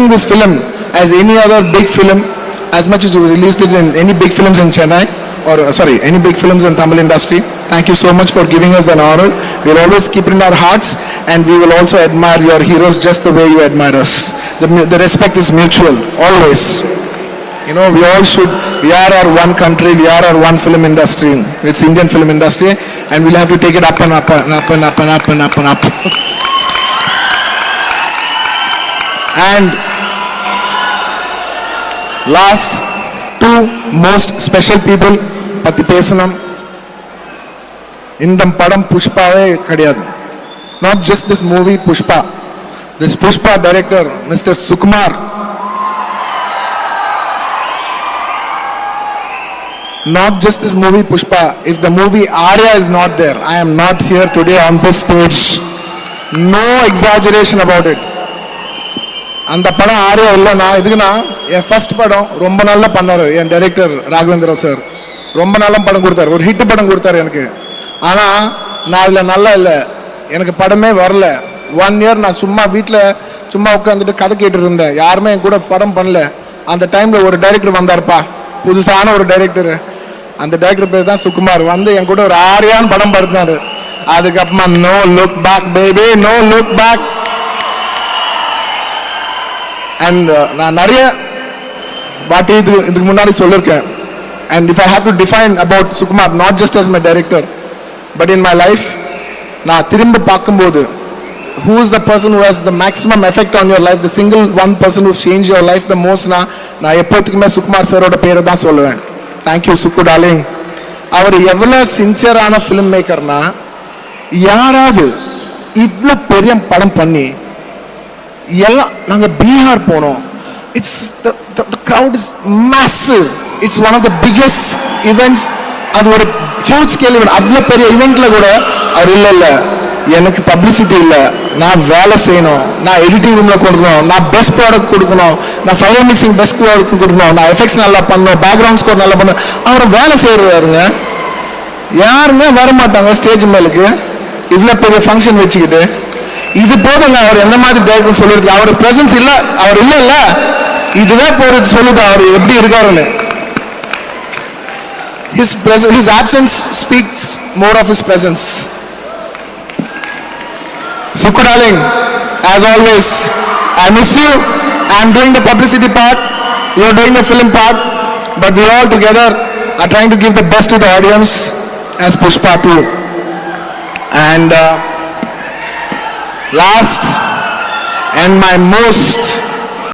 releasing this film as any other big film, as much as you released it in any big films in Chennai, or sorry, any big films in Tamil industry. Thank you so much for giving us that honor. We'll always keep it in our hearts, and we will also admire your heroes just the way you admire us. The respect is mutual, always. You know, we all should, we are our one country, we are our one film industry. It's Indian film industry, and we'll have to take it up and up and up and up and up and up and up. And last two most special people, Pati Pesanam, Indam Padam Pushpa Kadiyadu. Not just this movie Pushpa. This Pushpa director, Mr. Sukumar. Not just this movie Pushpa. If the movie Arya is not there, I am not here today on this stage. No exaggeration about it. அந்த படம் ஆரியா இல்லைண்ணா, இதுக்குண்ணா என் first படம் ரொம்ப நல்லா பண்ணார் என் director Raghavendra sir. ரொம்ப நல்ல படம் கொடுத்தாரு, ஒரு ஹிட் படம் கொடுத்தாரு எனக்கு. ஆனால் நான் அதில் நல்லா இல்லை, எனக்கு படமே வரல. 1 year நான் சும்மா வீட்டில் சும்மா உட்காந்துட்டு கதை கேட்டுட்டு இருந்தேன். யாருமே என் கூட படம் பண்ணல. அந்த டைமில் ஒரு டைரக்டர் வந்தார்ப்பா, புதுசான ஒரு டைரக்டர். அந்த டைரக்டர் பேர் தான் சுகுமார். வந்து என் கூட ஒரு ஆரியான்னு படம் படுத்தினாரு. அதுக்கப்புறமா no look back baby, no look back. And நான் நிறைய வாட்டி இதுக்கு முன்னாடி சொல்லியிருக்கேன். And if I have to define about Sukumar, not just as my director but in my life, நான் திரும்ப பார்க்கும்போது who is the person who has the maximum effect on your life, the single one person who changed your life the most, நான் எப்போதுக்குமே சுகுமார் சாரோட பேரை தான் சொல்லுவேன். Thank you சுக்கு darling. அவர் எவ்வளோ சின்சியரான ஃபிலிம் மேக்கர்னா, யாராவது இவ்வளோ பெரிய படம் பண்ணி எல்லாம் நாங்கள் பீகார் போனோம். It's the crowd is massive. It's one of the biggest events. அது ஒரு ஹியூஜ் ஸ்கேல் ஈவெண்ட். அவ்வளோ பெரிய ஈவெண்ட்ல கூட அவர் இல்லை எனக்கு பப்ளிசிட்டி இல்லை, நான் வேலை செய்யணும், நான் எடிட்டிங் ரூமில் கொடுக்கணும், நான் பெஸ்ட் ப்ராடக்ட் கொடுக்கணும், நான் ஃபைனல் மிக்சிங் பெஸ்ட் ப்ராடக்ட் கொடுக்கணும், நான் எஃபெக்ட்ஸ் நல்லா பண்ணணும், பேக்ரவுண்ட் ஸ்கோர் நல்லா பண்ணணும். அவரை வேலை செய்யறாருங்க. யாருங்க வரமாட்டாங்க ஸ்டேஜ் மேலுக்கு இவ்வளோ பெரிய ஃபங்க்ஷன் வச்சுக்கிட்டு? இது போதுங்க. அவர் எந்த மாதிரி டைரக்டர் சொல்லிருக்கு, அவர் பிரசன்ஸ் இல்லை, அவர் இல்லைல்ல, இதுவே போறது சொல்லுது அவர் எப்படி இருக்காருன்னு. His absence speaks more of his presence. Sukku darling, as always, I miss you. I am doing the publicity part, you are doing the film part, but we all together are trying to give the best to the audience as Pushpa 2. And last and my most